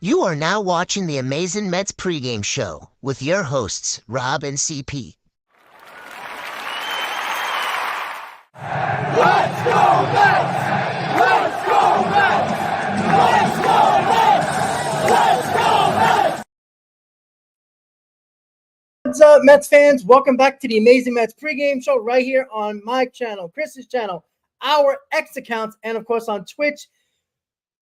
You are now watching the Amazing Mets Pregame Show with your hosts, Rob and CP. Let's go Mets! Let's go Mets! Let's go Mets! Let's go Mets! What's up, Mets fans? Welcome back to the Amazing Mets Pregame Show right here on my channel, Chris's channel, our X accounts, and of course on Twitch.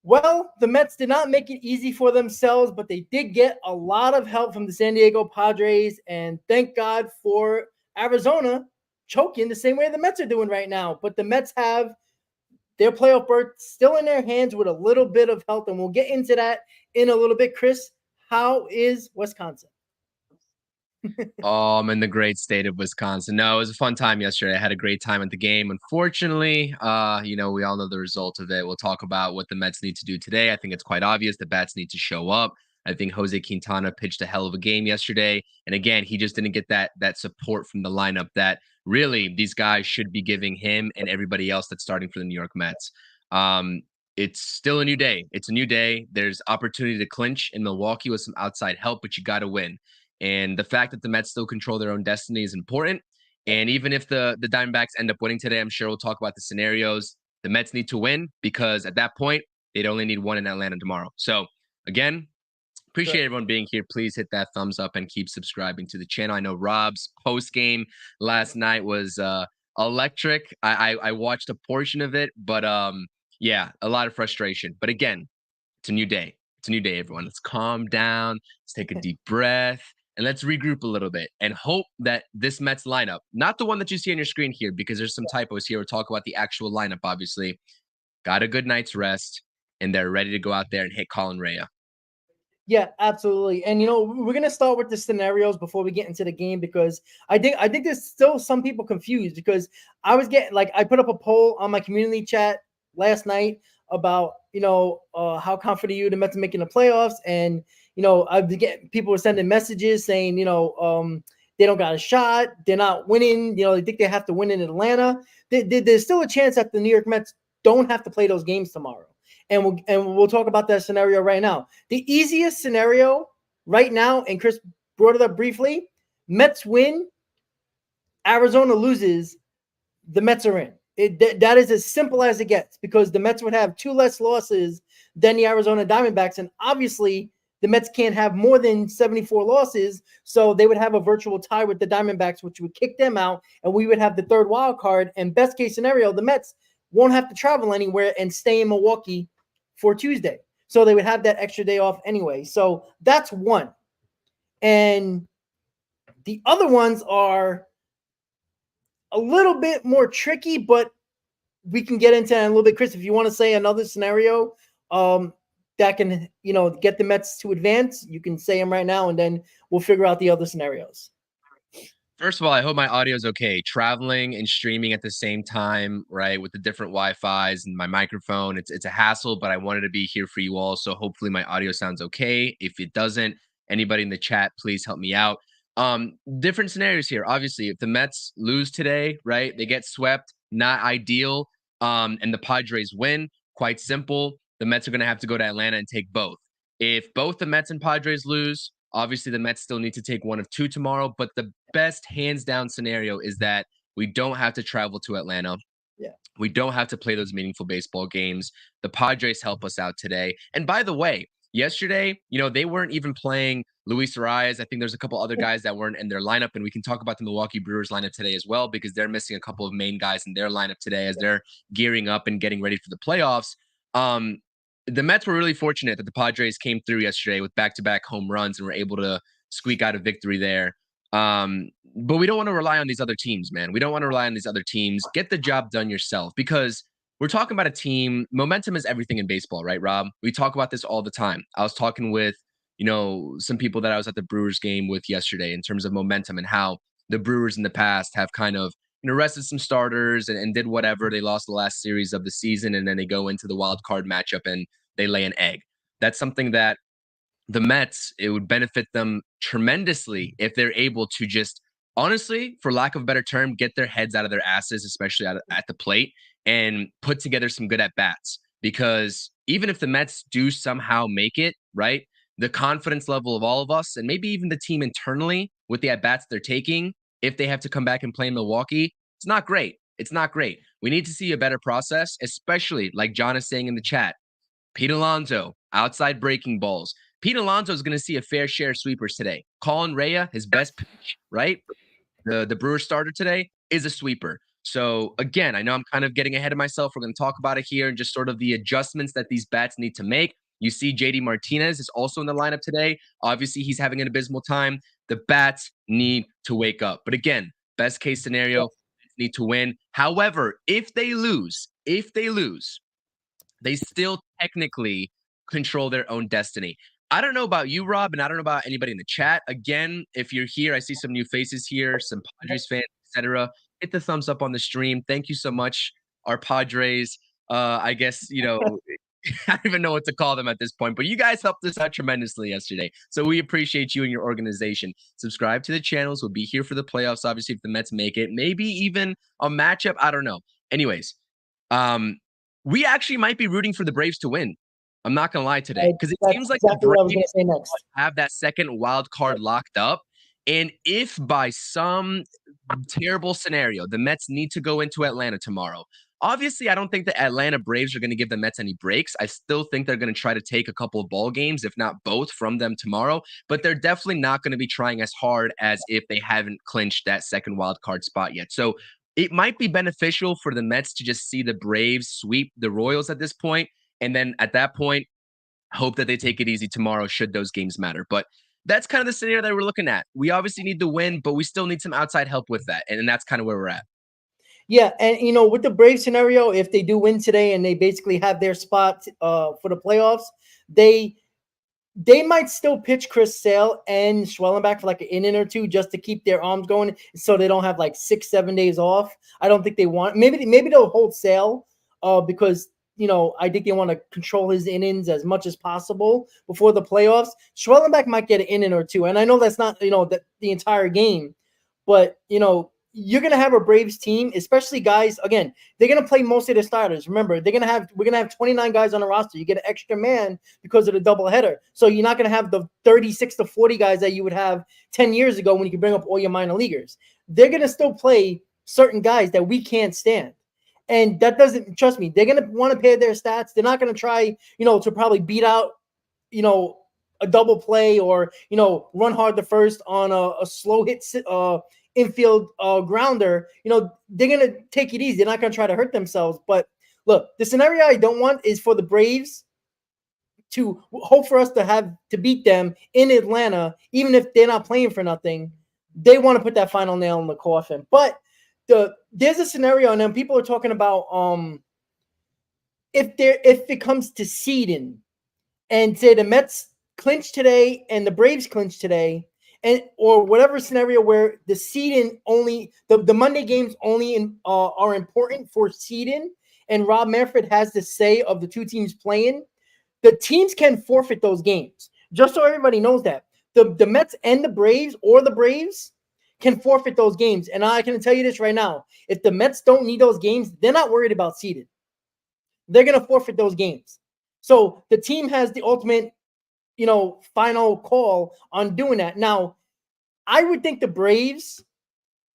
Well, the Mets did not make it easy for themselves, but they did get a lot of help from the San Diego Padres, and thank God for Arizona choking the same way the Mets are doing right now. But the Mets have their playoff berth still in their hands with a little bit of help, and we'll get into that in a little bit. Chris, how is Wisconsin? I'm in the great state of Wisconsin. No, it was a fun time yesterday. I had a great time at the game. Unfortunately, we all know the result of it. We'll talk about what the Mets need to do today. I think it's quite obvious the bats need to show up. I think Jose Quintana pitched a hell of a game yesterday. And again, he just didn't get that support from the lineup that really these guys should be giving him and everybody else that's starting for the New York Mets. It's still a new day. It's a new day. There's opportunity to clinch in Milwaukee with some outside help, but you got to win. And the fact that the Mets still control their own destiny is important. And even if the Diamondbacks end up winning today, I'm sure we'll talk about the scenarios. The Mets need to win because at that point, they'd only need one in Atlanta tomorrow. So again, appreciate everyone being here. Please hit that thumbs up and keep subscribing to the channel. I know Rob's post game last night was electric. I watched a portion of it, but yeah, a lot of frustration. But again, it's a new day. It's a new day, everyone. Let's calm down. Let's take a deep breath. And let's regroup a little bit and hope that this Mets lineup, not the one that you see on your screen here, because there's some typos here. We'll talk about the actual lineup, obviously. Got a good night's rest, and they're ready to go out there and hit Colin Rea. Yeah, absolutely. And, we're going to start with the scenarios before we get into the game, because I think there's still some people confused, because I was getting, I put up a poll on my community chat last night about, how confident you the Mets are making the playoffs. And, people were sending messages saying, they don't got a shot. They're not winning. They think they have to win in Atlanta. There's still a chance that the New York Mets don't have to play those games tomorrow. And we'll talk about that scenario right now. The easiest scenario right now, and Chris brought it up briefly, Mets win, Arizona loses, the Mets are in. That is as simple as it gets, because the Mets would have 2 less losses than the Arizona Diamondbacks. And obviously, the Mets can't have more than 74 losses, so they would have a virtual tie with the Diamondbacks, which would kick them out, and we would have the third wild card. And best case scenario, the Mets won't have to travel anywhere and stay in Milwaukee for Tuesday. So they would have that extra day off anyway. So that's one. And the other ones are a little bit more tricky, but we can get into it in a little bit. Chris, if you want to say another scenario that can, get the Mets to advance, you can say them right now, and then we'll figure out the other scenarios. First of all, I hope my audio is okay. Traveling and streaming at the same time, right, with the different Wi-Fis and my microphone, it's a hassle, but I wanted to be here for you all, so hopefully my audio sounds okay. If it doesn't, anybody in the chat, please help me out. Different scenarios here. Obviously, if the Mets lose today, right, they get swept, not ideal, and the Padres win, quite simple. The Mets are going to have to go to Atlanta and take both. If both the Mets and Padres lose, obviously the Mets still need to take one of two tomorrow, but the best hands down scenario is that we don't have to travel to Atlanta. Yeah. We don't have to play those meaningful baseball games. The Padres help us out today. And by the way, yesterday, they weren't even playing Luis Arias. I think there's a couple other guys that weren't in their lineup, and we can talk about the Milwaukee Brewers lineup today as well, because they're missing a couple of main guys in their lineup today as they're gearing up and getting ready for the playoffs. The Mets were really fortunate that the Padres came through yesterday with back-to-back home runs and were able to squeak out a victory there. But we don't want to rely on these other teams, man. We don't want to rely on these other teams. Get the job done yourself, because we're talking about a team. Momentum is everything in baseball, right, Rob? We talk about this all the time. I was talking with, some people that I was at the Brewers game with yesterday in terms of momentum and how the Brewers in the past have kind of rested some starters and did whatever. They lost the last series of the season, and then they go into the wild card matchup and they lay an egg. That's something that the Mets, it would benefit them tremendously if they're able to just, honestly, for lack of a better term, get their heads out of their asses, especially at the plate, and put together some good at-bats. Because even if the Mets do somehow make it, right, the confidence level of all of us, and maybe even the team internally with the at-bats they're taking, if they have to come back and play in Milwaukee, it's not great. It's not great. We need to see a better process, especially like John is saying in the chat. Pete Alonso, outside breaking balls. Pete Alonso is going to see a fair share of sweepers today. Colin Rea, his best pitch, right? The Brewers starter today is a sweeper. So again, I know I'm kind of getting ahead of myself. We're going to talk about it here and just sort of the adjustments that these bats need to make. You see JD Martinez is also in the lineup today. Obviously, he's having an abysmal time. The bats need to wake up. But again, best case scenario, need to win. However, if they lose, they still technically control their own destiny. I don't know about you, Rob, and I don't know about anybody in the chat. Again, if you're here, I see some new faces here, some Padres fans, etc. Hit the thumbs up on the stream. Thank you so much, our Padres. I guess, I don't even know what to call them at this point, but you guys helped us out tremendously yesterday. So we appreciate you and your organization. Subscribe to the channels. We'll be here for the playoffs, obviously, if the Mets make it. Maybe even a matchup. I don't know. Anyways, we actually might be rooting for the Braves to win. I'm not going to lie today, because it seems like exactly the what I was Braves going to say next. have that second wild card locked up. And if by some terrible scenario, the Mets need to go into Atlanta tomorrow, obviously, I don't think the Atlanta Braves are going to give the Mets any breaks. I still think they're going to try to take a couple of ball games, if not both, from them tomorrow. But they're definitely not going to be trying as hard as if they haven't clinched that second wild card spot yet. So it might be beneficial for the Mets to just see the Braves sweep the Royals at this point. And then at that point, hope that they take it easy tomorrow should those games matter. But that's kind of the scenario that we're looking at. We obviously need to win, but we still need some outside help with that. And that's kind of where we're at. Yeah, and with the Brave scenario, if they do win today and they basically have their spot for the playoffs, they might still pitch Chris Sale and Schwellenbach for like an inning or two just to keep their arms going, so they don't have like 6-7 days off. I don't think they want. Maybe they'll hold Sale because I think they want to control his innings as much as possible before the playoffs. Schwellenbach might get an inning or two, and I know that's not the entire game, but you're going to have a Braves team, especially guys, again, they're going to play most of their starters. Remember, we're going to have 29 guys on the roster. You get an extra man because of the doubleheader. So you're not going to have the 36 to 40 guys that you would have 10 years ago when you could bring up all your minor leaguers. They're going to still play certain guys that we can't stand. And that doesn't, trust me, they're going to want to pay their stats. They're not going to try, to probably beat out, a double play or, run hard the first on a slow hit infield grounder. They're going to take it easy. They're not going to try to hurt themselves. But look, the scenario I don't want is for the Braves to hope for us to beat them in Atlanta, even if they're not playing for nothing. They want to put that final nail in the coffin. But there's a scenario, and then people are talking about if it comes to seeding, and say the Mets clinch today and the Braves clinch today, and or whatever scenario where the seeding only the Monday games only are important for seeding, and Rob Manfred has the say of the two teams playing, the teams can forfeit those games. Just so everybody knows that the Mets and the Braves, or the Braves, can forfeit those games. And I can tell you this right now: if the Mets don't need those games, they're not worried about seeding. They're going to forfeit those games. So the team has the ultimate, final call on doing that. Now, I would think the Braves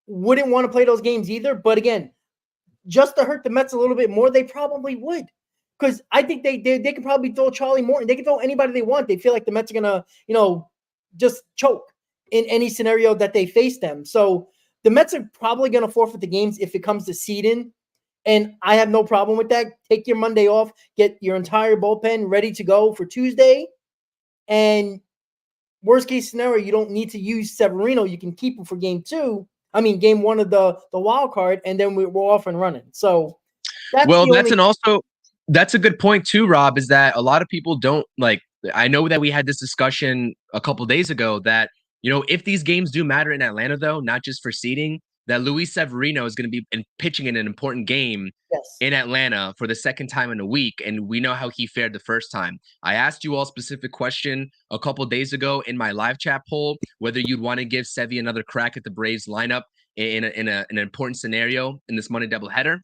wouldn't want to play those games either. But again, just to hurt the Mets a little bit more, they probably would. Because I think they could probably throw Charlie Morton. They can throw anybody they want. They feel like the Mets are going to, just choke in any scenario that they face them. So the Mets are probably going to forfeit the games if it comes to seeding. And I have no problem with that. Take your Monday off, get your entire bullpen ready to go for Tuesday. And worst case scenario, you don't need to use Severino. You can keep him for game one of the wild card, and then we're off and running. So that's a good point too, Rob, is that a lot of people don't like. I know that we had this discussion a couple days ago that, if these games do matter in Atlanta, though, not just for seeding, that Luis Severino is going to be pitching in an important game in Atlanta for the second time in a week. And we know how he fared the first time. I asked you all a specific question a couple days ago in my live chat poll, whether you'd want to give Sevy another crack at the Braves lineup in an important scenario in this Monday doubleheader.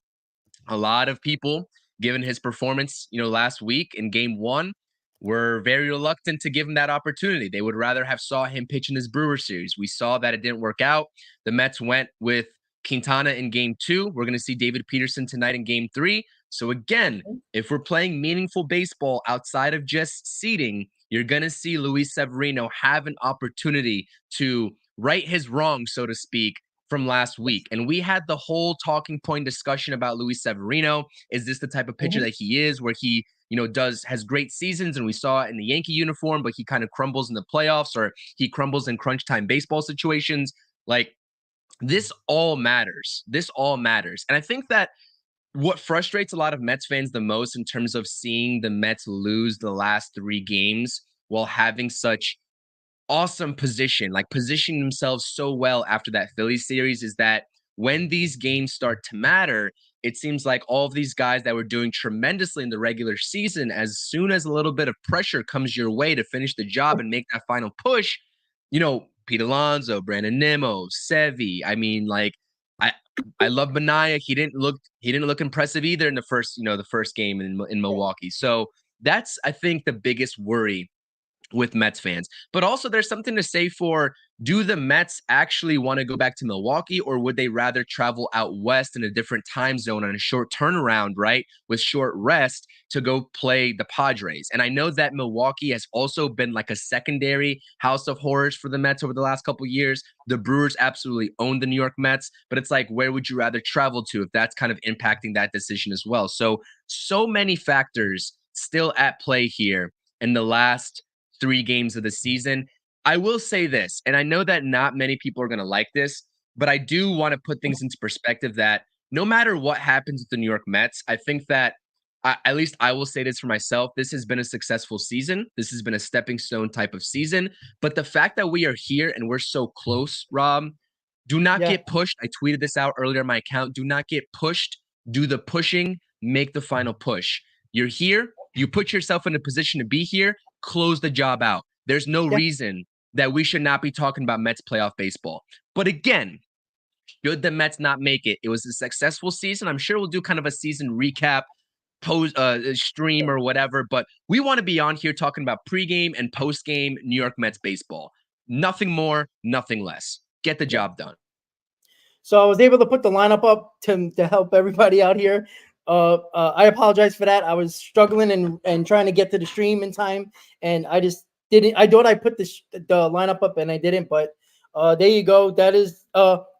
A lot of people, given his performance, last week in game one, were very reluctant to give him that opportunity. They would rather have saw him pitch in his Brewers series. We saw that it didn't work out. The Mets went with Quintana in game 2. We're going to see David Peterson tonight in game 3. So again, if we're playing meaningful baseball outside of just seeding, you're going to see Luis Severino have an opportunity to right his wrong, so to speak, from last week. And we had the whole talking point discussion about Luis Severino. Is this the type of pitcher that he is, where he, has great seasons, and we saw it in the Yankee uniform, but he kind of crumbles in the playoffs, or he crumbles in crunch time baseball situations? Like, this all matters. This all matters. And I think that what frustrates a lot of Mets fans the most in terms of seeing the Mets lose the last 3 games while having such awesome positioning themselves so well after that Phillies series, is that when these games start to matter, it seems like all of these guys that were doing tremendously in the regular season, as soon as a little bit of pressure comes your way to finish the job and make that final push, Pete Alonso, Brandon Nimmo, Sevy. I mean, like, I love Manaea. He didn't look impressive either in the first game in Milwaukee. So that's, I think, the biggest worry with Mets fans. But also, there's something to say for, do the Mets actually want to go back to Milwaukee, or would they rather travel out west in a different time zone on a short turnaround, right, with short rest, to go play the Padres? And I know that Milwaukee has also been like a secondary house of horrors for the Mets over the last couple of years. The Brewers absolutely own the New York Mets, but it's like, where would you rather travel to if that's kind of impacting that decision as well? So many factors still at play here in the last 3 games of the season. I will say this, and I know that not many people are going to like this, but I do want to put things into perspective that no matter what happens with the New York Mets, I think that, at least I will say this for myself, this has been a successful season. This has been a stepping stone type of season. But the fact that we are here and we're so close, Rob, do not get pushed. I tweeted this out earlier on my account. Do not get pushed. Do the pushing. Make the final push. You're here. You put yourself in a position to be here. Close the job out. There's no reason that we should not be talking about Mets playoff baseball. But again, should the Mets not make it, it was a successful season. I'm sure we'll do kind of a season recap, stream or whatever, but we want to be on here talking about pregame and postgame New York Mets baseball. Nothing more, nothing less. Get the job done. So I was able to put the lineup up to help everybody out here. I apologize for that. I was struggling and trying to get to the stream in time, and I just didn't. I thought I put the lineup up, and I didn't. But there you go. That is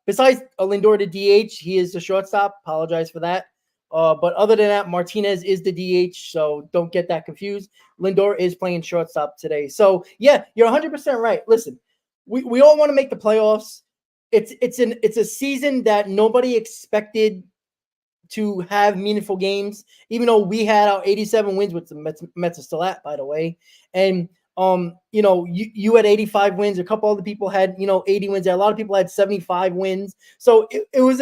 besides Lindor the DH, he is the shortstop. Apologize for that. But other than that, Martinez is the DH, so don't get that confused. Lindor is playing shortstop today. So yeah, you're 100% right. Listen, we all want to make the playoffs. It's a season that nobody expected to have meaningful games, even though we had our 87 wins, which the Mets are still at, by the way. And you had 85 wins. A couple other people had 80 wins. A lot of people had 75 wins. So it was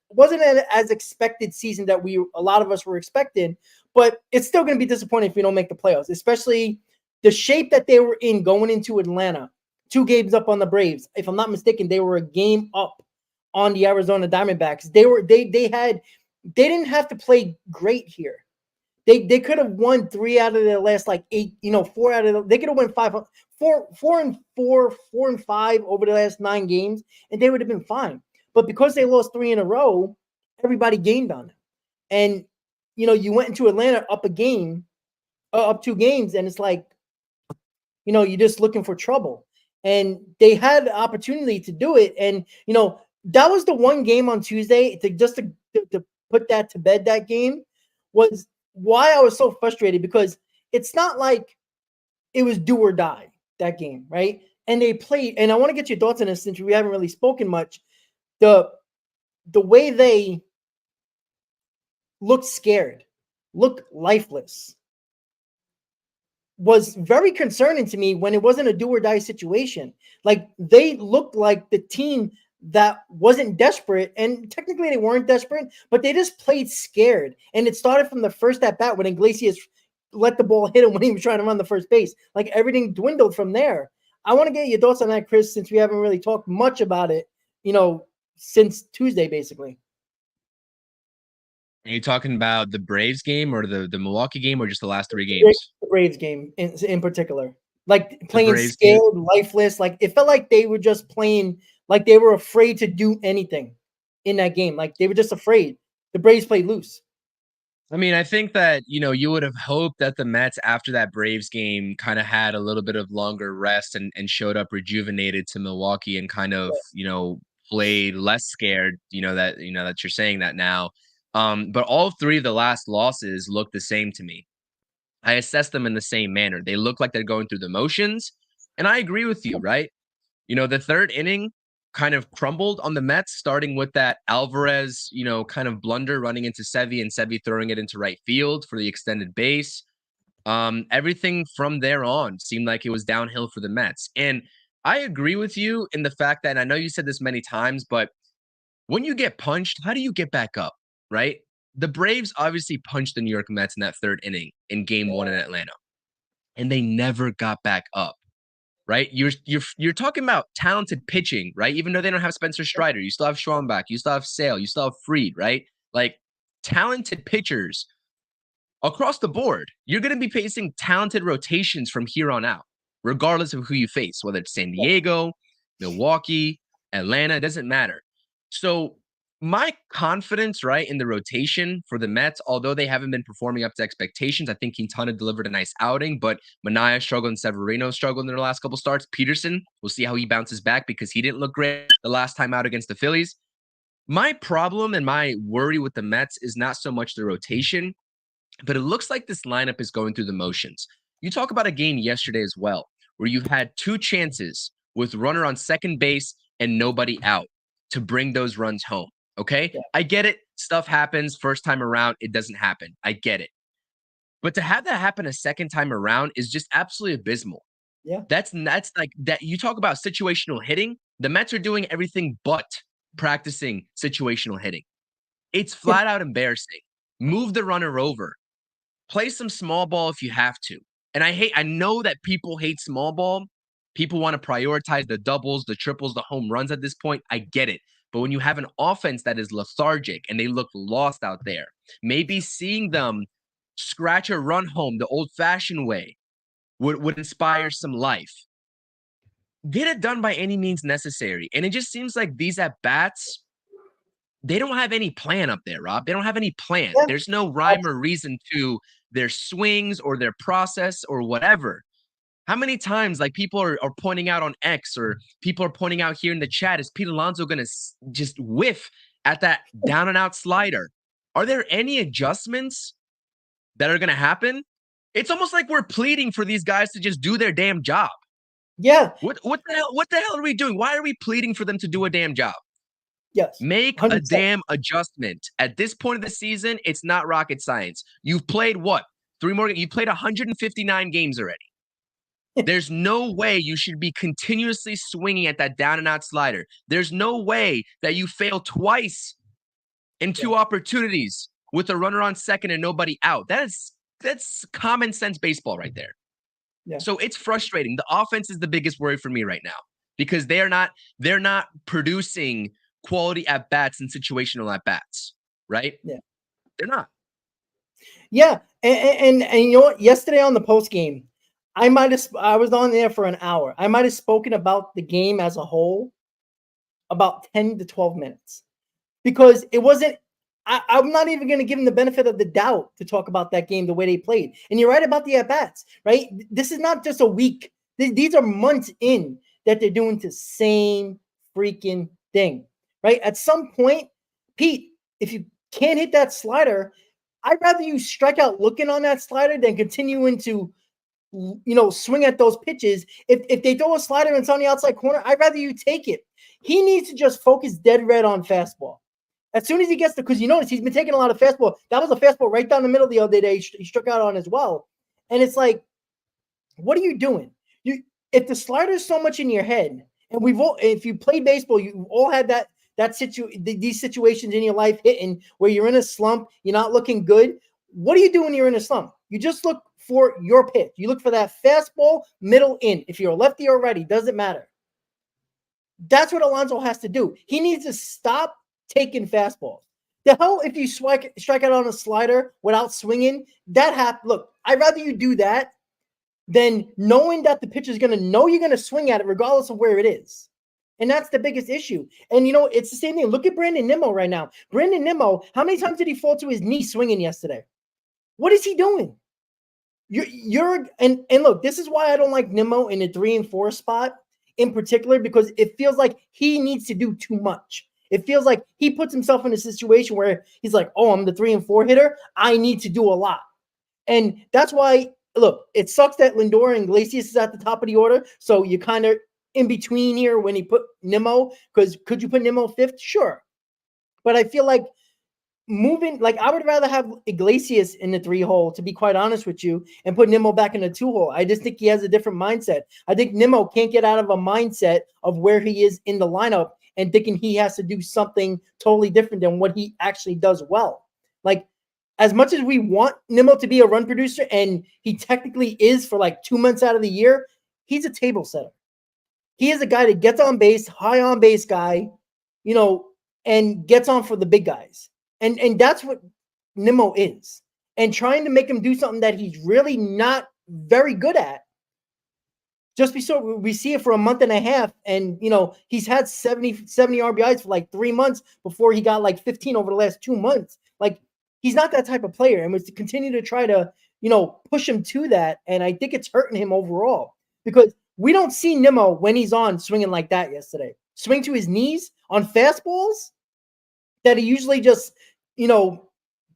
wasn't an as expected season that a lot of us were expecting, but it's still going to be disappointing if we don't make the playoffs, especially the shape that they were in going into Atlanta. 2 games up on the Braves. If I'm not mistaken, they were a game up on the Arizona Diamondbacks. They didn't have to play great here. They could have won 3 out of their last 8, 4 out of they could have won 4 and 5 over the last 9 games, and they would have been fine. But because they lost 3 in a row, everybody gained on them. And you went into Atlanta up 2 games, and it's like, you're just looking for trouble. And they had the opportunity to do it. And that was the one game on Tuesday to put that to bed. That game was why I was so frustrated, because it's not like it was do or die, that game, right? And they played, and I want to get your thoughts on this since we haven't really spoken much. The way they looked scared, looked lifeless, was very concerning to me when it wasn't a do or die situation. Like, they looked like the team that wasn't desperate, and technically they weren't desperate, but they just played scared. And it started from the first at bat when Iglesias let the ball hit him when he was trying to run the first base. Like, everything dwindled from there. I want to get your thoughts on that, Chris, since we haven't really talked much about it, since Tuesday, basically. Are you talking about the Braves game or the Milwaukee game or just the last 3 games? The Braves game in particular. Like The playing Braves game. scared, lifeless. Like it felt like they were just playing like they were afraid to do anything in that game. Like they were just afraid. The Braves played loose. I mean, I think that, you would have hoped that the Mets after that Braves game kind of had a little bit of longer rest and showed up rejuvenated to Milwaukee and kind of, played less scared, that you're saying that now. But all 3 of the last losses look the same to me. I assess them in the same manner. They look like they're going through the motions. And I agree with you, right? The 3rd inning kind of crumbled on the Mets, starting with that Alvarez, kind of blunder running into Sevy and Sevy throwing it into right field for the extended base. Everything from there on seemed like it was downhill for the Mets. And I agree with you in the fact that, and I know you said this many times, but when you get punched, how do you get back up, right? The Braves obviously punched the New York Mets in that 3rd inning in game 1 in Atlanta, and they never got back up. Right? You're talking about talented pitching, right? Even though they don't have Spencer Strider, you still have Schwamback, you still have Sale, you still have Fried, right? Like talented pitchers across the board. You're going to be facing talented rotations from here on out, regardless of who you face, whether it's San Diego, Milwaukee, Atlanta, it doesn't matter. So my confidence, right, in the rotation for the Mets, although they haven't been performing up to expectations, I think Quintana delivered a nice outing, but Manaea struggled and Severino struggled in their last couple starts. Peterson, we'll see how he bounces back because he didn't look great the last time out against the Phillies. My problem and my worry with the Mets is not so much the rotation, but it looks like this lineup is going through the motions. You talk about a game yesterday as well, where you had 2 chances with runner on second base and nobody out to bring those runs home. Okay. Yeah. I get it. Stuff happens first time around. It doesn't happen. I get it. But to have that happen a second time around is just absolutely abysmal. Yeah. That's like that. You talk about situational hitting. The Mets are doing everything but practicing situational hitting. It's flat out embarrassing. Move the runner over. Play some small ball if you have to. And I know that people hate small ball. People want to prioritize the doubles, the triples, the home runs at this point. I get it. But when you have an offense that is lethargic and they look lost out there, maybe seeing them scratch a run home the old-fashioned way would inspire some life. Get it done by any means necessary. And it just seems like these at-bats, they don't have any plan up there, Rob. They don't have any plan. Yeah. There's no rhyme or reason to their swings or their process or whatever. How many times, like, people are pointing out on X or people are pointing out here in the chat, is Pete Alonso going to just whiff at that down and out slider? Are there any adjustments that are going to happen? It's almost like we're pleading for these guys to just do their damn job. Yeah. What the hell are we doing? Why are we pleading for them to do a damn job? Yes. Make 100%. a damn adjustment. At this point of the season, it's not rocket science. You've played what? 3 more? You played 159 games already. There's no way you should be continuously swinging at that down and out slider. There's no way that you fail twice in 2 opportunities with a runner on second and nobody out. That's common sense baseball right there. Yeah. So it's frustrating. The offense is the biggest worry for me right now because they're not producing quality at bats and situational at bats, right? Yeah. They're not. Yeah. And you know what? Yesterday on the post game, I was on there for an hour. I might have spoken about the game as a whole about 10 to 12 minutes because it wasn't. I'm not even going to give them the benefit of the doubt to talk about that game the way they played. And you're right about the at-bats, right? This is not just a week. These are months in that they're doing the same freaking thing, right? At some point, Pete, if you can't hit that slider, I'd rather you strike out looking on that slider than continuing to, swing at those pitches. If they throw a slider and it's on the outside corner, I'd rather you take it. He needs to just focus dead red on fastball. As soon as he gets because you notice he's been taking a lot of fastball. That was a fastball right down the middle the other day. He struck out on as well. And it's like, what are you doing? If the slider is so much in your head, and if you play baseball, you've all had these situations in your life hitting where you're in a slump, you're not looking good. What do you do when you're in a slump? You just look for your pitch. You look for that fastball, middle in. If you're a lefty or righty, doesn't matter. That's what Alonso has to do. He needs to stop taking fastballs. The hell if you strike out on a slider without swinging, look, I'd rather you do that than knowing that the pitcher's going to know you're going to swing at it regardless of where it is. And that's the biggest issue. And, it's the same thing. Look at Brandon Nimmo right now. Brandon Nimmo, how many times did he fall to his knee swinging yesterday? What is he doing? And look, this is why I don't like Nimmo in the 3 and 4 spot in particular, because it feels like he needs to do too much. It feels like he puts himself in a situation where he's like, oh, I'm the 3 and 4 hitter. I need to do a lot. And that's why, look, it sucks that Lindor and Iglesias is at the top of the order. So you're kind of in between here when he put Nimmo, because could you put Nimmo 5th? Sure. But I feel like I would rather have Iglesias in the 3 hole, to be quite honest with you, and put Nimmo back in the 2 hole. I just think he has a different mindset. I think Nimmo can't get out of a mindset of where he is in the lineup and thinking he has to do something totally different than what he actually does well. Like, as much as we want Nimmo to be a run producer, and he technically is for like 2 months out of the year, he's a table setter. He is a guy that gets on base, high on base guy, and gets on for the big guys. And that's what Nimmo is. And trying to make him do something that he's really not very good at. We see it for a month and a half, and he's had 70 RBIs for like 3 months before he got like 15 over the last 2 months. Like, he's not that type of player, and was to continue to try to push him to that, and I think it's hurting him overall, because we don't see Nimmo when he's on swinging like that yesterday. Swing to his knees on fastballs that he usually just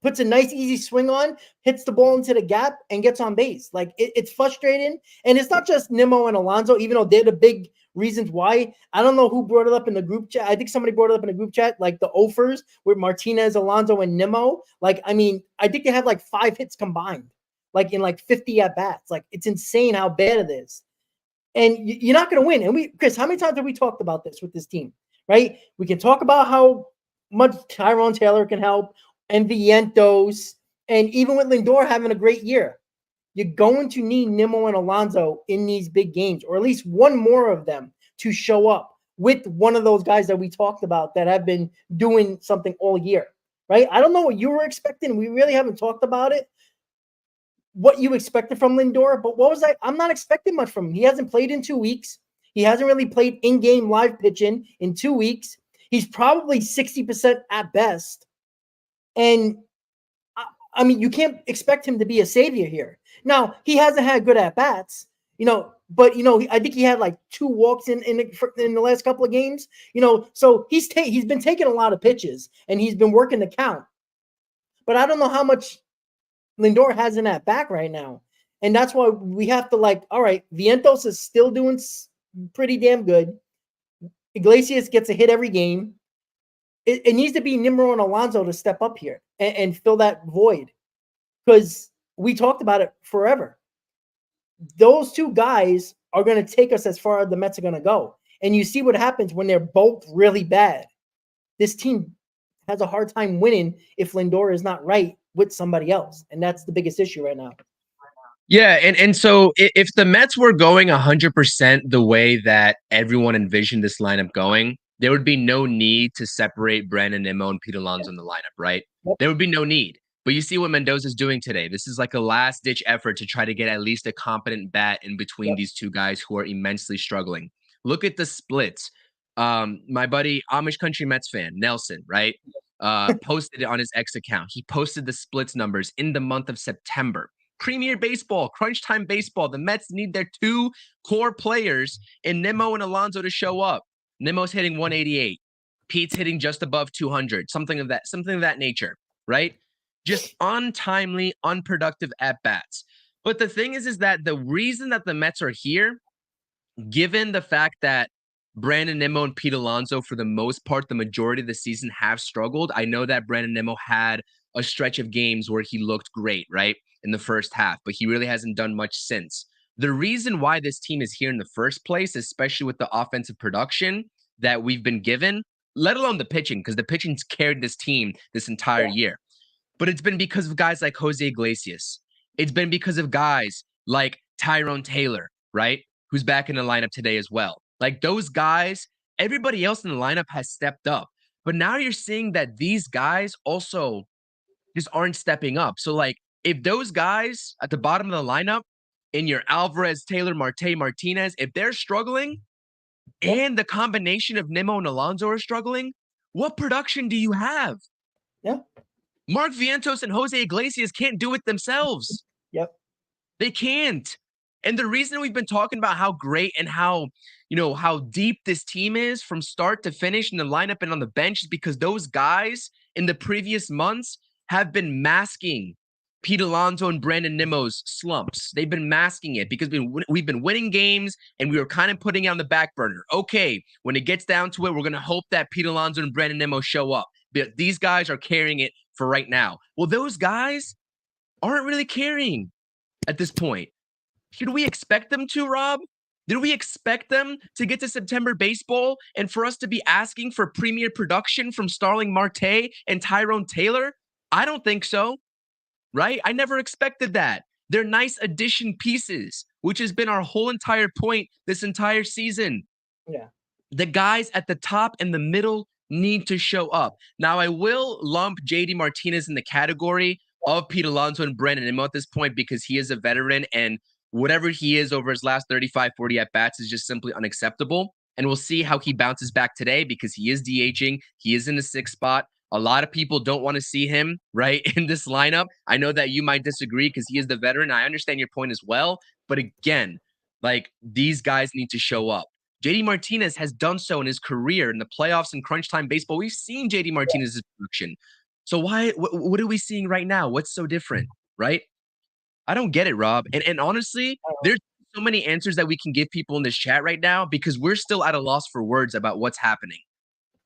puts a nice easy swing on, hits the ball into the gap, and gets on base. Like, it's frustrating. And it's not just Nimmo and Alonso, even though they're the big reasons why. I don't know who brought it up in the group chat. I think somebody brought it up in the group chat, like the offers with Martinez, Alonso, and Nimmo. Like, I mean, I think they had like 5 hits combined, like in like 50 at-bats. Like, it's insane how bad it is. And you're not going to win. And Chris, how many times have we talked about this with this team, right? We can talk about how much Tyrone Taylor can help, and Vientos, and even with Lindor having a great year. You're going to need Nimmo and Alonso in these big games, or at least one more of them to show up with one of those guys that we talked about that have been doing something all year, right? I don't know what you were expecting. We really haven't talked about it, what you expected from Lindor, but what was that? I'm not expecting much from him. He hasn't played in 2 weeks. He hasn't really played in-game live pitching in 2 weeks. He's probably 60% at best. And I mean, you can't expect him to be a savior here. Now, he hasn't had good at-bats, but I think he had like 2 walks in the last couple of games, so he's been taking a lot of pitches, and he's been working the count. But I don't know how much Lindor has in that back right now. And that's why we have to all right, Vientos is still doing pretty damn good. Iglesias gets a hit every game. It needs to be Nimmo and Alonso to step up here and fill that void, because we talked about it forever. Those 2 guys are going to take us as far as the Mets are going to go. And you see what happens when they're both really bad. This team has a hard time winning if Lindor is not right with somebody else. And that's the biggest issue right now. Yeah, and so if the Mets were going 100% the way that everyone envisioned this lineup going, there would be no need to separate Brandon Nimmo and Pete Alonso in the lineup, right? Yep. There would be no need. But you see what Mendoza's doing today. This is like a last-ditch effort to try to get at least a competent bat in between these 2 guys who are immensely struggling. Look at the splits. My buddy, Amish Country Mets fan, Nelson, right? Posted it on his X account. He posted the splits numbers in the month of September. Premier baseball, crunch time baseball. The Mets need their 2 core players in Nimmo and Alonso to show up. Nimmo's hitting 188. Pete's hitting just above 200. Something of that nature, right? Just untimely, unproductive at-bats. But the thing is that the reason that the Mets are here, given the fact that Brandon Nimmo and Pete Alonso, for the most part, the majority of the season have struggled. I know that Brandon Nimmo had a stretch of games where he looked great, right, in the first half, but he really hasn't done much since. The reason why this team is here in the first place, especially with the offensive production that we've been given, let alone the pitching, because the pitching's carried this team this entire year. But it's been because of guys like Jose Iglesias. It's been because of guys like Tyrone Taylor, right, who's back in the lineup today as well. Like, those guys, everybody else in the lineup has stepped up. But now you're seeing that these guys also just aren't stepping up. So, like, if those guys at the bottom of the lineup in your Alvarez, Taylor, Marte, Martinez, if they're struggling and the combination of Nimmo and Alonso are struggling, what production do you have? Yeah. Mark Vientos and Jose Iglesias can't do it themselves. Yep. They can't. And the reason we've been talking about how great and how, how deep this team is from start to finish in the lineup and on the bench is because those guys in the previous months have been masking Pete Alonso and Brandon Nimmo's slumps. They've been masking it because we've been winning games and we were kind of putting it on the back burner. Okay, when it gets down to it, we're going to hope that Pete Alonso and Brandon Nimmo show up. But these guys are carrying it for right now. Well, those guys aren't really carrying at this point. Should we expect them to, Rob? Did we expect them to get to September baseball and for us to be asking for premier production from Starling Marte and Tyrone Taylor? I don't think so, right? I never expected that. They're nice addition pieces, which has been our whole entire point this entire season. Yeah. The guys at the top and the middle need to show up. Now, I will lump JD Martinez in the category of Pete Alonso and Brandon Nimmo at this point because he is a veteran and whatever he is over his last 35, 40 at-bats is just simply unacceptable. And we'll see how he bounces back today because he is DHing. He is in the 6th spot. A lot of people don't want to see him, right, in this lineup. I know that you might disagree because he is the veteran. I understand your point as well. But again, like, these guys need to show up. JD Martinez has done so in his career in the playoffs and crunch time baseball. We've seen JD Martinez's production. So what are we seeing right now? What's so different, right? I don't get it, Rob. And honestly, there's so many answers that we can give people in this chat right now because we're still at a loss for words about what's happening.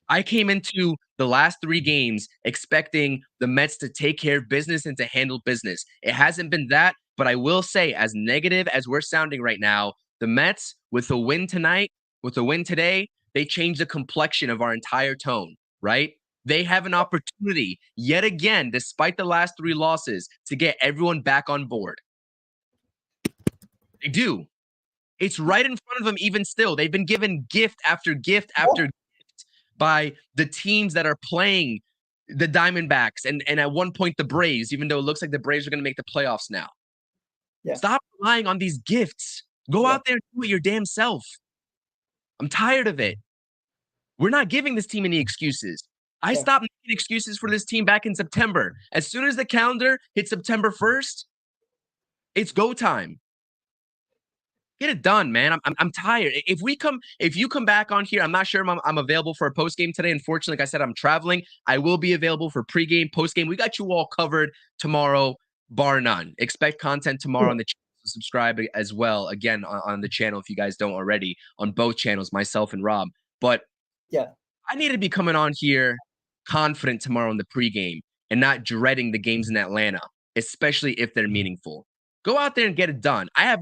I came into the last 3 games expecting the Mets to take care of business and to handle business. It hasn't been that, but I will say, as negative as we're sounding right now, the Mets, with a win tonight, with a win today, they changed the complexion of our entire tone, right? They have an opportunity, yet again, despite the last 3 losses, to get everyone back on board. They do. It's right in front of them even still. They've been given gift after gift after gift by the teams that are playing the Diamondbacks and at one point the Braves, even though it looks like the Braves are going to make the playoffs now. Yeah. Stop relying on these gifts. Go out there and do it your damn self. I'm tired of it. We're not giving this team any excuses. I stopped making excuses for this team back in September. As soon as the calendar hits September 1st, it's go time. Get it done, man. I'm tired. If you come back on here, I'm not sure I'm available for a post game today. Unfortunately, like I said, I'm traveling. I will be available for pregame, post game. We got you all covered tomorrow, bar none. Expect content tomorrow on the channel. So subscribe as well. Again, on the channel if you guys don't already, on both channels, myself and Rob. But yeah, I need to be coming on here confident tomorrow in the pregame and not dreading the games in Atlanta, especially if they're meaningful. Go out there and get it done. I have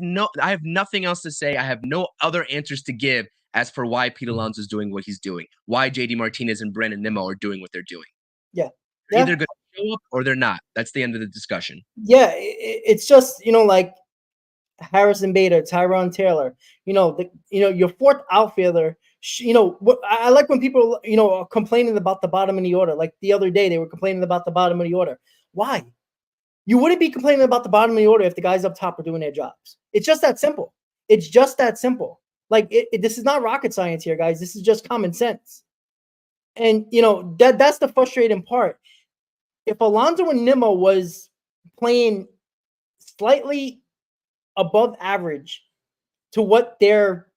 nothing else to say. I have no other answers to give as for why Pete Alonso is doing what he's doing, why JD Martinez and Brandon Nimmo are doing what they're doing. Yeah. They're either going to show up or they're not. That's the end of the discussion. Yeah, it's just, like Harrison Bader, Tyrone Taylor, your 4th outfielder. I like when people, are complaining about the bottom of the order. Like the other day, they were complaining about the bottom of the order. Why? You wouldn't be complaining about the bottom of the order if the guys up top are doing their jobs. It's just that simple. It's just that simple. Like this is not rocket science here, guys. This is just common sense. And that's the frustrating part. If Alonso and Nimmo was playing slightly above average to what their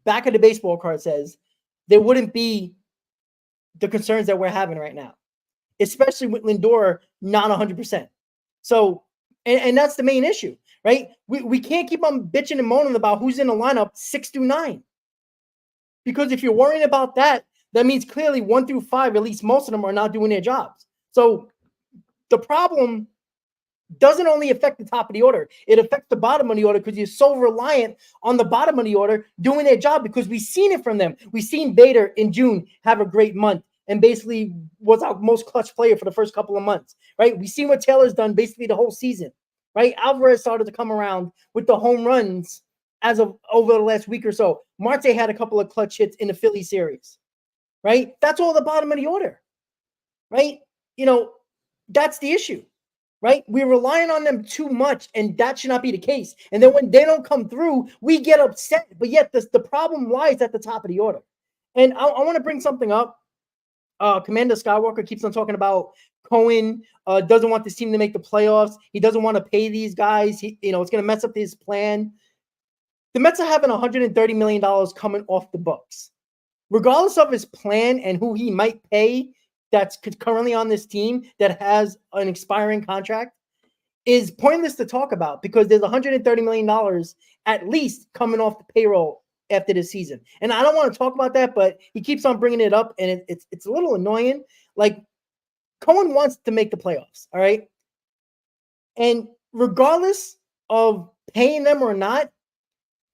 back of the baseball card says, there wouldn't be the concerns that we're having right now, especially with Lindor not 100%. So, and that's the main issue, right? We can't keep on bitching and moaning about who's in the lineup 6 through 9. Because if you're worrying about that, that means clearly 1 through 5, at least most of them are not doing their jobs. So the problem doesn't only affect the top of the order, it affects the bottom of the order because you're so reliant on the bottom of the order doing their job because we've seen it from them. We've seen Bader in June have a great month and basically was our most clutch player for the first couple of months, right? We've seen what Taylor's done basically the whole season, right? Alvarez started to come around with the home runs as of over the last week or so. Marte had a couple of clutch hits in the Philly series, right? That's all the bottom of the order, right? That's the issue, right? We're relying on them too much, and that should not be the case. And then when they don't come through, we get upset. But yet the problem lies at the top of the order. And I want to bring something up. Commander Skywalker keeps on talking about Cohen doesn't want this team to make the playoffs. He doesn't want to pay these guys. It's going to mess up his plan. The Mets are having $130 million coming off the books. Regardless of his plan and who he might pay that's currently on this team that has an expiring contract is pointless to talk about because there's $130 million at least coming off the payroll after this season. And I don't want to talk about that, but he keeps on bringing it up, and it's a little annoying. Like, Cohen wants to make the playoffs, all right? And regardless of paying them or not,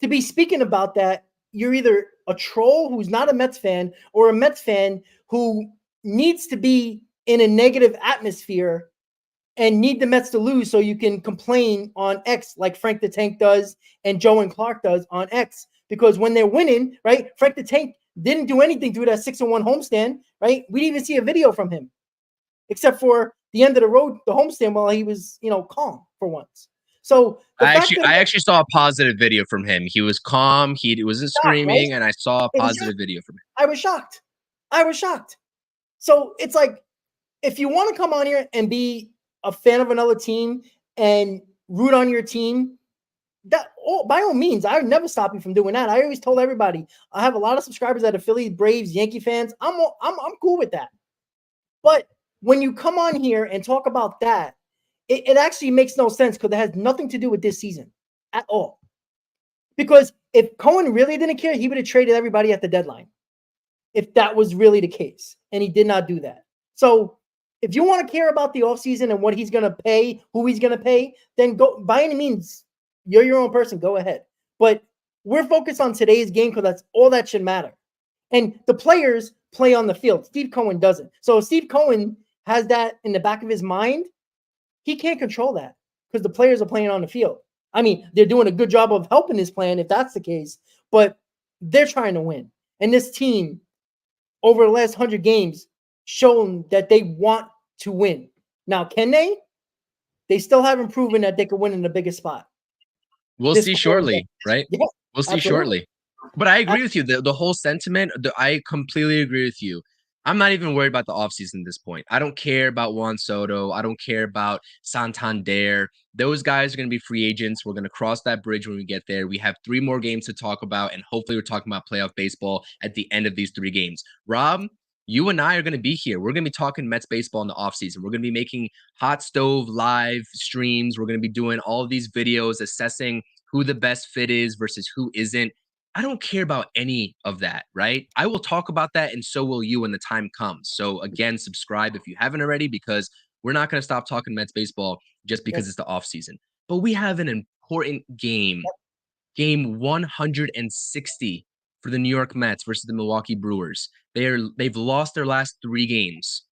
to be speaking about that, you're either a troll who's not a Mets fan or a Mets fan who needs to be in a negative atmosphere and need the Mets to lose so you can complain on X like Frank the Tank does and Joe and Clark does on X. Because when they're winning, right, Frank the Tank didn't do anything through that 6-1 homestand, right? We didn't even see a video from him except for the end of the road, the homestand, while he was, calm for once. So I actually saw a positive video from him. He was calm. He wasn't screaming, right? And I saw a positive video from him. I was shocked. So it's like, if you want to come on here and be a fan of another team and root on your team, by all means, I would never stop you from doing that. I always told everybody, I have a lot of subscribers that are Philly, Braves, Yankee fans. I'm cool with that. But when you come on here and talk about that, it actually makes no sense because it has nothing to do with this season at all. Because if Cohen really didn't care, he would have traded everybody at the deadline. If that was really the case. And he did not do that. So if you want to care about the offseason and what he's going to pay, who he's going to pay, then go, by any means, you're your own person. Go ahead. But we're focused on today's game because that's all that should matter. And the players play on the field. Steve Cohen doesn't. So if Steve Cohen has that in the back of his mind, he can't control that because the players are playing on the field. I mean, they're doing a good job of helping his plan if that's the case, but they're trying to win. And this team, over the last 100 games, shown that they want to win. Now, can they? They still haven't proven that they can win in the biggest spot. We'll see shortly, right? Yeah, we'll see shortly. But I agree with you. The whole sentiment, I completely agree with you. I'm not even worried about the offseason at this point. I don't care about Juan Soto. I don't care about Santander. Those guys are going to be free agents. We're going to cross that bridge when we get there. We have 3 more games to talk about, and hopefully we're talking about playoff baseball at the end of these 3 games. Rob, you and I are going to be here. We're going to be talking Mets baseball in the offseason. We're going to be making hot stove live streams. We're going to be doing all of these videos, assessing who the best fit is versus who isn't. I don't care about any of that, right? I will talk about that, and so will you when the time comes. So, again, subscribe if you haven't already, because we're not going to stop talking Mets baseball just because it's the offseason. But we have an important game, game 160 for the New York Mets versus the Milwaukee Brewers. They've lost their last 3 games.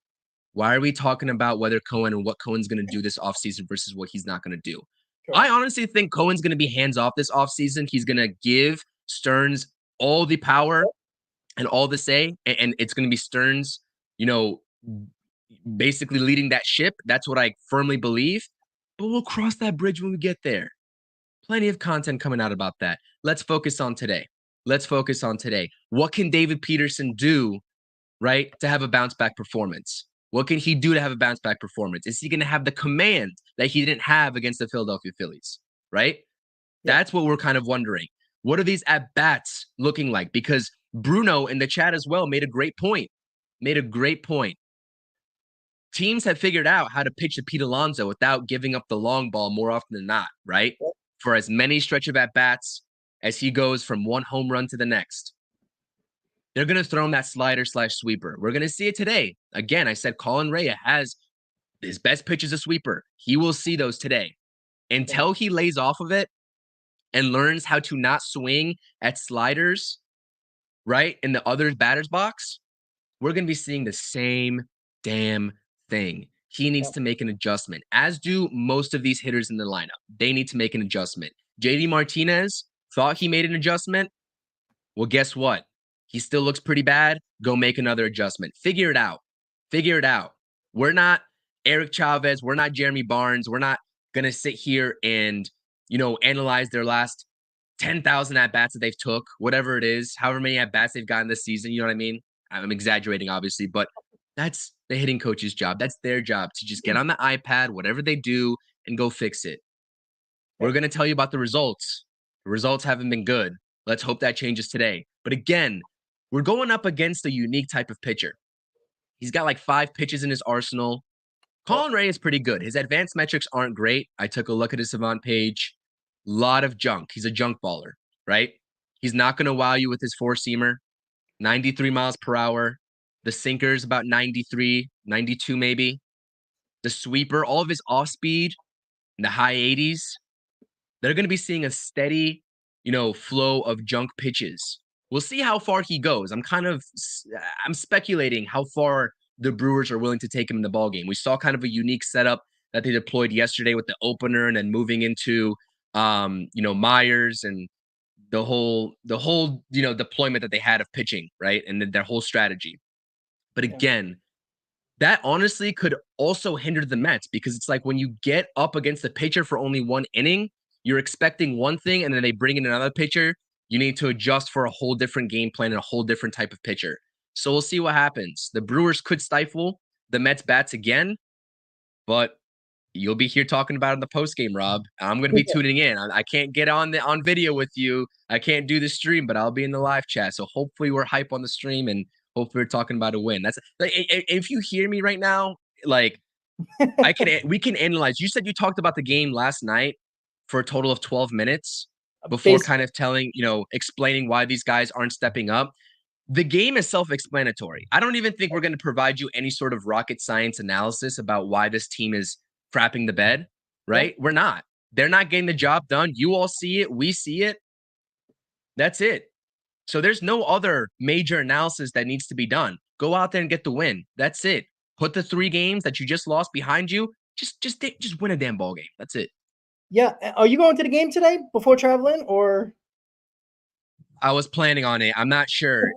Why are we talking about whether Cohen and what Cohen's going to do this offseason versus what he's not going to do? Sure. I honestly think Cohen's going to be hands off this offseason. He's going to give Stearns all the power and all the say, and it's going to be Stearns, basically leading that ship. That's what I firmly believe. But we'll cross that bridge when we get there. Plenty of content coming out about that. Let's focus on today. What can David Peterson do, right, to have a bounce back performance? What can he do to have a bounce back performance? Is he going to have the command that he didn't have against the Philadelphia Phillies, right? Yeah. That's what we're kind of wondering. What are these at-bats looking like? Because Bruno in the chat as well made a great point. Teams have figured out how to pitch to Pete Alonso without giving up the long ball more often than not, right? For as many stretch of at-bats as he goes from one home run to the next. They're going to throw him that slider/sweeper. We're going to see it today. Again, I said Colin Rea has his best pitch as a sweeper. He will see those today. Until he lays off of it and learns how to not swing at sliders, right, in the other batter's box, we're going to be seeing the same damn thing. He needs to make an adjustment, as do most of these hitters in the lineup. They need to make an adjustment. JD Martinez thought he made an adjustment. Well, guess what? He still looks pretty bad. Go make another adjustment. Figure it out. Figure it out. We're not Eric Chavez. We're not Jeremy Barnes. We're not going to sit here and, analyze their last 10,000 at-bats that they've took, whatever it is, however many at-bats they've gotten this season. You know what I mean? I'm exaggerating, obviously, but that's the hitting coach's job. That's their job, to just get on the iPad, whatever they do, and go fix it. We're going to tell you about the results. The results haven't been good. Let's hope that changes today. But again, we're going up against a unique type of pitcher. He's got like 5 pitches in his arsenal. Colin Ray is pretty good. His advanced metrics aren't great. I took a look at his Savant page. Lot of junk. He's a junk baller, right? He's not going to wow you with his four-seamer. 93 miles per hour. The sinker's about 93, 92 maybe. The sweeper, all of his off-speed in the high 80s. They're going to be seeing a steady, flow of junk pitches. We'll see how far he goes. I'm speculating how far the Brewers are willing to take him in the ballgame. We saw kind of a unique setup that they deployed yesterday with the opener and then moving into, Myers and the whole deployment that they had of pitching, right? And their whole strategy. But again, that honestly could also hinder the Mets, because it's like when you get up against the pitcher for only one inning, you're expecting one thing, and then they bring in another pitcher. You need to adjust for a whole different game plan and a whole different type of pitcher. So we'll see what happens. The Brewers could stifle the Mets bats again, but you'll be here talking about it in the postgame, Rob. I'm going to be tuning in. I can't get on video with you. I can't do the stream, but I'll be in the live chat. So hopefully we're hype on the stream, and hopefully we're talking about a win. That's like, if you hear me right now, like we can analyze. You said you talked about the game last night for a total of 12 minutes before kind of explaining why these guys aren't stepping up. The game is self-explanatory. I don't even think we're going to provide you any sort of rocket science analysis about why this team is crapping the bed, right? We're not. They're not getting the job done. You all see it. We see it. That's it. So there's no other major analysis that needs to be done. Go out there and get the win. That's it. Put the 3 games that you just lost behind you. Just win a damn ball game. That's it. Yeah. Are you going to the game today before traveling, or? I was planning on it. I'm not sure.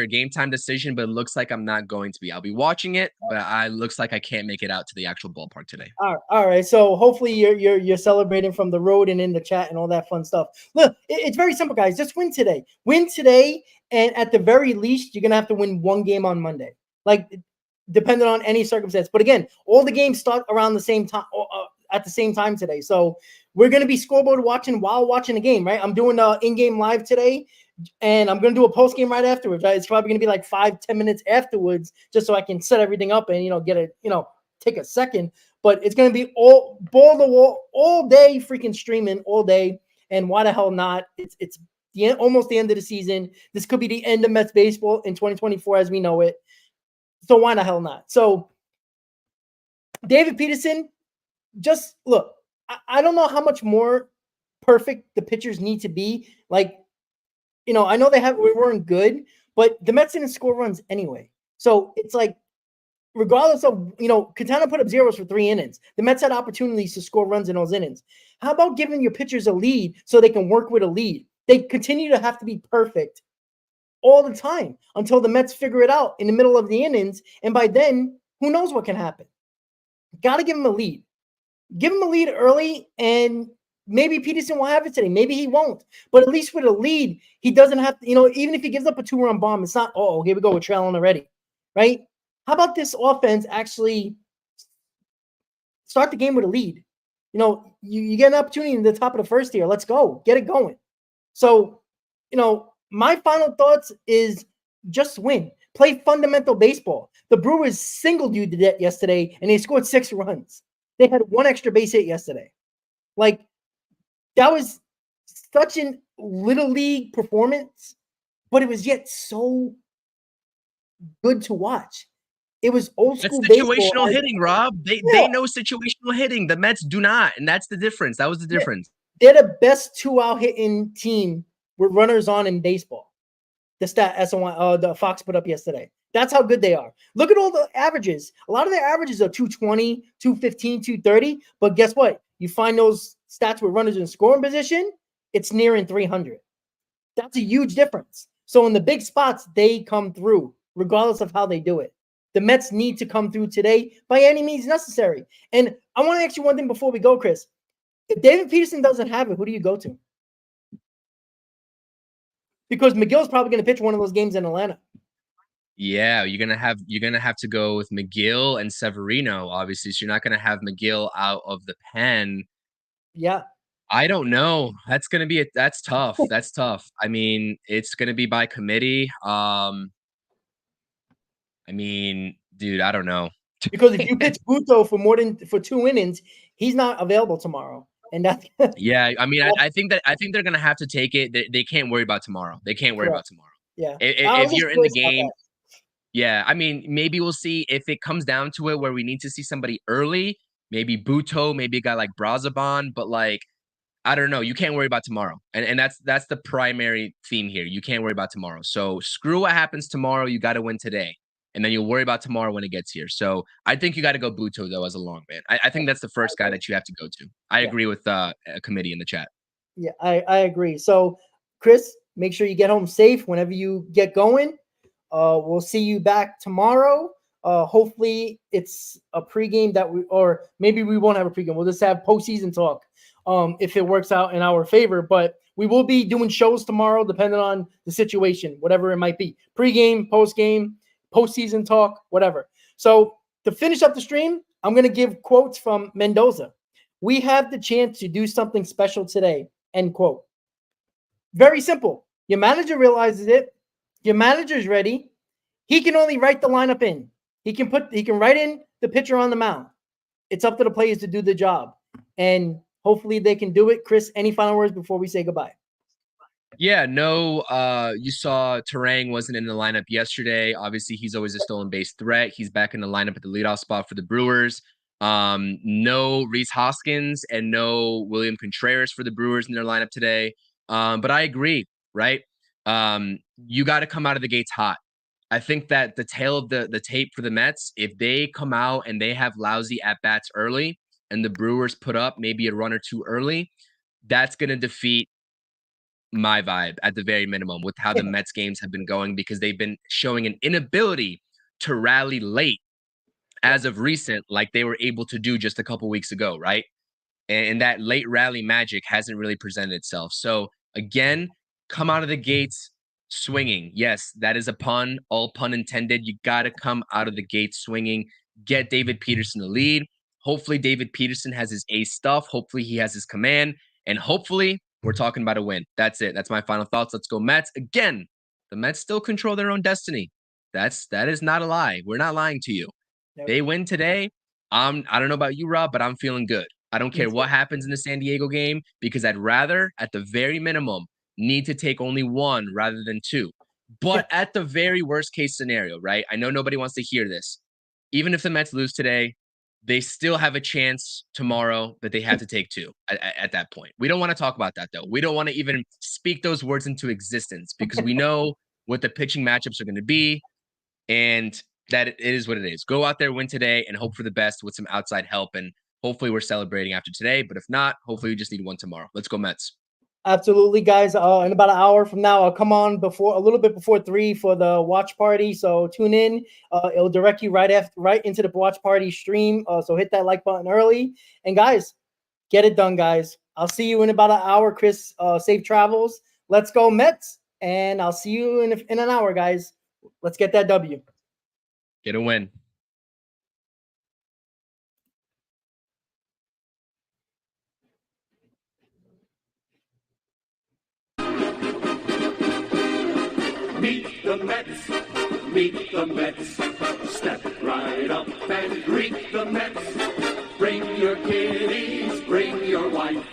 Game time decision, but it looks like I'm not going to be. I'll be watching it, but it looks like I can't make it out to the actual ballpark today. All right. So hopefully you're celebrating from the road and in the chat and all that fun stuff. Look, it's very simple, guys. Just win today. Win today, and at the very least, you're gonna have to win 1 game on Monday. Like, depending on any circumstance. But again, all the games start around the same time. At the same time today. So we're going to be scoreboard watching while watching the game, right? I'm doing in-game live today, and I'm going to do a post-game right afterwards, right? It's probably going to be like 5-10 minutes afterwards, just so I can set everything up and, take a second. But it's going to be all ball to wall all day, freaking streaming all day. And why the hell not? It's almost the end of the season. This could be the end of Mets baseball in 2024 as we know it. So why the hell not? So David Peterson, just look, I don't know how much more perfect the pitchers need to be. Like, I know we weren't good, but the Mets didn't score runs anyway. So it's like, regardless of, Quintana put up zeros for 3 innings. The Mets had opportunities to score runs in those innings. How about giving your pitchers a lead so they can work with a lead? They continue to have to be perfect all the time until the Mets figure it out in the middle of the innings. And by then, who knows what can happen? Got to give them a lead. Give him a lead early, and maybe Peterson will have it today. Maybe he won't. But at least with a lead, he doesn't have to, even if he gives up a 2-run bomb, it's not, here we go, we're trailing already, right? How about this offense actually start the game with a lead? You get an opportunity in the top of the first here. Let's go. Get it going. So, my final thoughts is just win. Play fundamental baseball. The Brewers singled you to death yesterday, and they scored 6 runs. They had 1 extra base hit yesterday. Like, that was such a little league performance, but it was yet so good to watch. It was old school baseball. That's situational hitting, Rob. They know situational hitting. The Mets do not, and that's the difference. That was the difference. They're the best 2-out hitting team with runners on in baseball. The stat the Fox put up yesterday. That's how good they are. Look at all the averages. A lot of their averages are 220, 215, 230. But guess what? You find those stats with runners in scoring position, it's nearing 300. That's a huge difference. So in the big spots, they come through, regardless of how they do it. The Mets need to come through today by any means necessary. And I want to ask you one thing before we go, Chris. If David Peterson doesn't have it, who do you go to? Because McGill's probably going to pitch one of those games in Atlanta. Yeah, you're gonna have to go with McGill and Severino, obviously. So you're not gonna have McGill out of the pen. Yeah. I don't know. That's tough. That's tough. I mean, it's gonna be by committee. I mean, dude, I don't know. Because if you pitch Buto for 2 innings, he's not available tomorrow. And that's Yeah, I mean, I think they're gonna have to take it. They can't worry about tomorrow. They can't worry about tomorrow. Yeah. If you're in the game, yeah, I mean, maybe we'll see if it comes down to it where we need to see somebody early, maybe Buto, maybe a guy like Brazaban, but like, I don't know. You can't worry about tomorrow. And that's the primary theme here. You can't worry about tomorrow. So screw what happens tomorrow. You got to win today. And then you'll worry about tomorrow when it gets here. So I think you got to go Buto, though, as a long man. I think that's the first guy that you have to go to. I agree with a committee in the chat. Yeah, I agree. So, Chris, make sure you get home safe whenever you get going. We'll see you back tomorrow. Hopefully it's a pregame or maybe we won't have a pregame. We'll just have postseason talk if it works out in our favor. But we will be doing shows tomorrow, depending on the situation, whatever it might be. Pregame, postgame, postseason talk, whatever. So to finish up the stream, I'm going to give quotes from Mendoza. We have the chance to do something special today, end quote. Very simple. Your manager realizes it. Your manager's ready. He can only write the lineup in. He can write in the pitcher on the mound. It's up to the players to do the job. And hopefully they can do it. Chris, any final words before we say goodbye? Yeah, no, you saw Terang wasn't in the lineup yesterday. Obviously, he's always a stolen base threat. He's back in the lineup at the leadoff spot for the Brewers. No Rhys Hoskins and no William Contreras for the Brewers in their lineup today. But I agree, right? You got to come out of the gates hot. I think that the tail of the tape for the Mets, if they come out and they have lousy at-bats early and the Brewers put up maybe a run or two early, that's going to defeat my vibe at the very minimum with how the Mets games have been going, because they've been showing an inability to rally late as of recent, like they were able to do just a couple weeks ago, right? And that late rally magic hasn't really presented itself. So again, come out of the gates swinging. Yes, that is a pun, all pun intended. You got to come out of the gates swinging, get David Peterson the lead. Hopefully David Peterson has his ace stuff. Hopefully he has his command, and hopefully we're talking about a win. That's it. That's my final thoughts. Let's go Mets. Again, the Mets still control their own destiny. That is not a lie. We're not lying to you. Nope. They win today. I don't know about you, Rob, but I'm feeling good. I don't care what happens in the San Diego game, because I'd rather, at the very minimum, need to take only one rather than two. But at the very worst case scenario, right? I know nobody wants to hear this. Even if the Mets lose today, they still have a chance tomorrow that they have to take two at that point. We don't want to talk about that, though. We don't want to even speak those words into existence, because we know what the pitching matchups are going to be, and that it is what it is. Go out there, win today, and hope for the best with some outside help. And hopefully we're celebrating after today. But if not, hopefully we just need one tomorrow. Let's go Mets. Absolutely, guys. In about an hour from now, I'll come on a little bit before 3 for the watch party. So tune in. It'll direct you right into the watch party stream. So hit that like button early. And guys, get it done, guys. I'll see you in about an hour, Chris. Safe travels. Let's go Mets. And I'll see you in an hour, guys. Let's get that W. Get a win. Meet the Mets, meet the Mets. Step right up and greet the Mets. Bring your kiddies, bring your wife.